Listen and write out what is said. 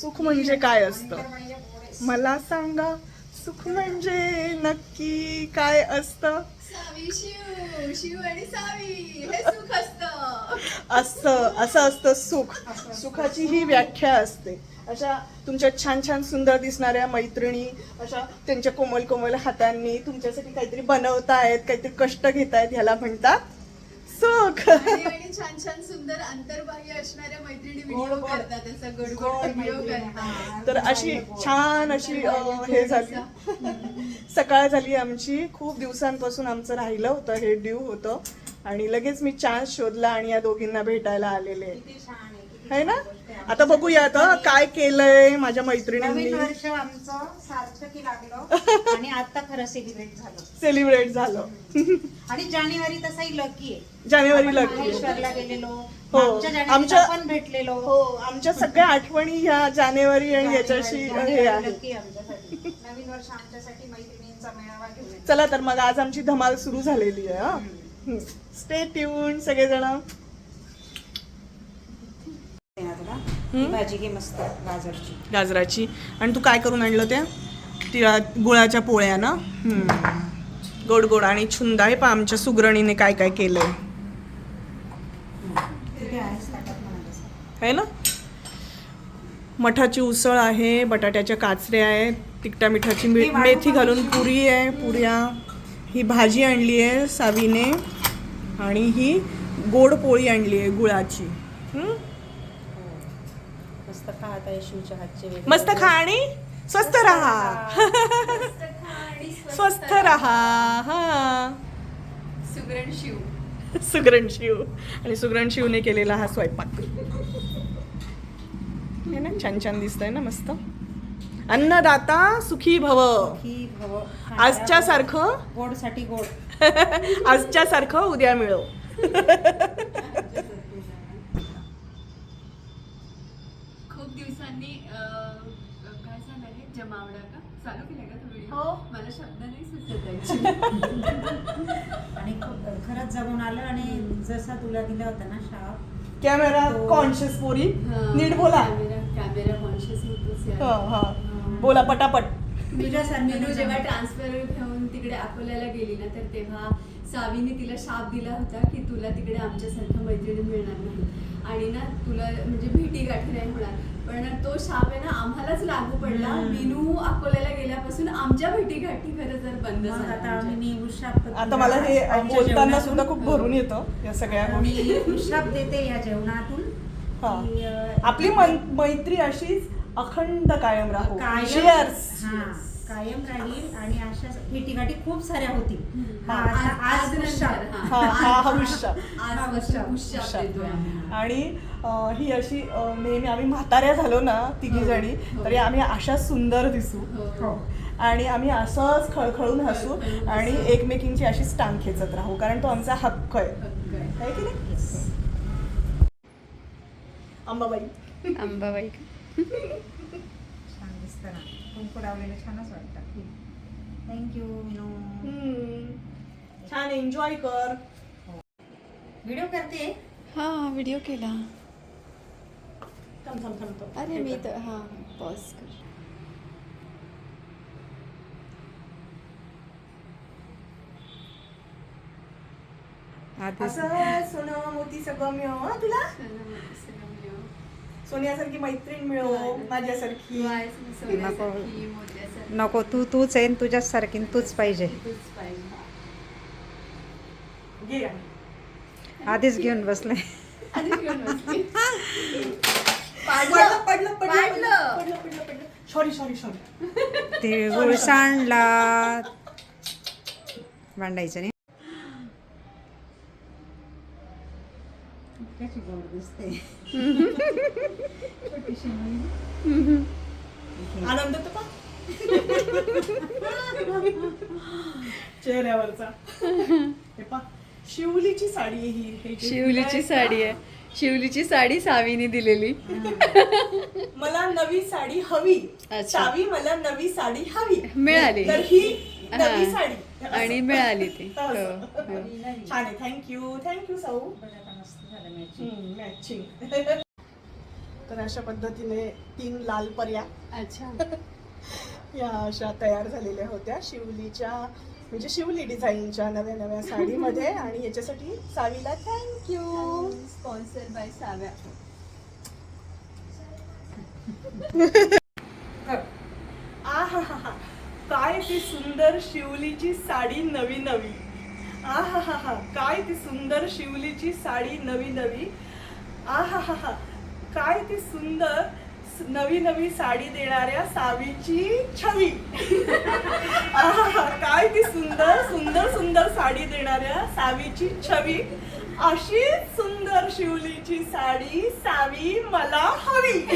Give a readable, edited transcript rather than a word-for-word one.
सुख म्हणजे काय असतं? मला सांगा, सुख म्हणजे नक्की काय असतं? सावी शिव, शिव आणि सावी हे सुख असं असतं सुख. सुखाची ही व्याख्या असते. अशा तुमच्या छान छान सुंदर दिसणाऱ्या मैत्रिणी अशा त्यांच्या कोमल कोमल हातांनी तुमच्यासाठी काहीतरी बनवतायत, काहीतरी कष्ट घेतायत, ह्याला म्हणतात सुख. आणि छान छान सुंदर अंतर्बाह्य असणाऱ्या मैत्रिणी व्हिडिओ करतात, असं गोड गोड व्हिडिओ करतात. तर अशी छान अशी हे झाली, सकाळ झाली आमची. खूप दिवसांपासून आमचं राहिलं होतं, हे ड्यू होतं आणि लगेच मी चान्स शोधला आणि या दोघींना भेटायला आलेले आहे ना. आता बघूया आता काय केलंय माझ्या मैत्रिणींनी. नवीन वर्ष आमचं सार्थकी लागलं आणि आता खरं सेलिब्रेट झालं. आणि जानेवारी तसाही लकी आहे. जानेवारी लकी. महेश्वरला गेलेलो, हो, आमच्या पण भेटलेलो. हो, आमच्या सगळ्या आठवणी ह्या जानेवारी आणि याच्याशी हे आहे. लकी आमच्यासाठी नवीन वर्ष आमच्यासाठी मैत्रिणींचा मेळावा घेऊन. चला तर मग आज आमची धमाल सुरू झालेली आहे. स्टे ट्यून सगळेजण. भाजी घे मस्त गाजरची. गाजराची. आणि तू काय करून आणलं त्या तिळा गुळाच्या पोळ्या ना. गोड गोड आणि छुंदा आहे. पा आमच्या सुगरणीने काय काय केलंय है ना. मठाची उसळ आहे, बटाट्याच्या काचऱ्या आहेत, तिखटा मिठाची मेथी घालून पुरी आहे, पुऱ्या. ही भाजी आणली आहे सावीने आणि ही गोड पोळी आणली आहे गुळाची. मस्त खात आहे शिवच्या हातचे. मस्त खा आणि स्वस्त राहा. स्वस्थ राहा. हा, सुगरण शिव. सुगरण शिव. आणि सुगरण शिवने केलेला हा स्वयंपाक हे ना, छान छान दिसतंय ना, मस्त. अन्नदाता सुखी भव. आजच्या सारखं गोड साठी गोड. आजच्या सारखं उद्या मिळो. खूप दिवसांनी काय झालं रे, जमावडा का चालू केला का तो व्हिडिओ? हो. मला शब्द नाही सुचत आणि खरंच जगून आलं. आणि जसा तुला दिला होता ना शाप, कॅमेरा कॉन्शियस पोरी, नीट बोला. कॅमेरा कॉन्शियस होतोच. बोला पटापट. मीनू जेव्हा ट्रान्सफर घेऊन तिकडे अकोल्याला गेली ना, तर तेव्हा सावीने तिला शाप दिला होता की तुला तिकडे आमच्यासारखं मैत्रिणी मिळणार नाही आणि ना तुला म्हणजे भेटी गाठी नाही होणार. पण तो शाप आहे ना आम्हालाच लागू पडला. मीनू अकोल्याला गेल्यापासून आमच्या भेटी गाठी खरं तर बंद झाल्या. आता मला हे बोलताना सुद्धा खूप भरून येतं या सगळ्या गोष्टी. उशाप देते या जेवणातून. आपली मैत्री अशीच अखंड कायम राहू. कायम राहील. आणि अशा भेटीगाठी खूप साऱ्या होतील. आणि ही अशी नेहमी आम्ही म्हाताऱ्या झालो ना तिघी जणी, तरी आम्ही अशा सुंदर दिसू आणि आम्ही असंच खळखळून हसू आणि एकमेकींची अशीच टांग खेचत राहू, कारण तो आमचा हक्क आहे की नाही. अंबाबाई. अंबाबाई छान दिसतं ना, कुंकू लावलेलं छानच वाटतं. थँक्यू मीनू. छान एन्जॉय कर. व्हिडिओ करते. हा व्हिडिओ केला. थांब. अरे मी तर हा पॉज कर. असं सोनं मोती सगळं मिळो तुला. सोन्यासारखी मैत्रीण मिळो, माझ्यासारखी. नको, तूच आहे, तुझ्याच सारखी तूच पाहिजे. आधीच घेऊन बसले. सॉरी. तिळगुळ सांडला. भांडायचं नाही. कशी गोड दिसते. आनंद होतो का चेहऱ्यावरचा. हे पा, शिवलीची साडी आहे ही. शिवलीची साडी आहे. शिवलीची साडी सावीने दिलेली. मला नवी साडी हवी. अच्छा. सावी मला नवी साडी हवी. मिळाली. तर ही नवी साडी आणि मिळाली ती. छान आहे. थँक्यू साऊ. मॅचिंग. तर अशा पद्धतीने 3 लाल पर्या अच्छा. या अशा तयार झालेल्या होत्या शिवलीच्या, म्हणजे शिवली डिझाईनच्या नव्या नव्या साडीमध्ये. आणि याच्यासाठी सावीला थँक्यू. Sponsor by Savya. आहाहा, काय ती सुंदर शिवलीची साडी नवी नवी. आहाहा, काय ती सुंदर शिवलीची साडी नवी नवी. आहाहा, काय ती सुंदर नवी नवी साडी देणाऱ्या सावीची छवी. आहाहा, काय ती सुंदर सुंदर सुंदर साडी देणाऱ्या सावीची छवी. अशी सुंदर शिवलीची साडी सावी मला हवी.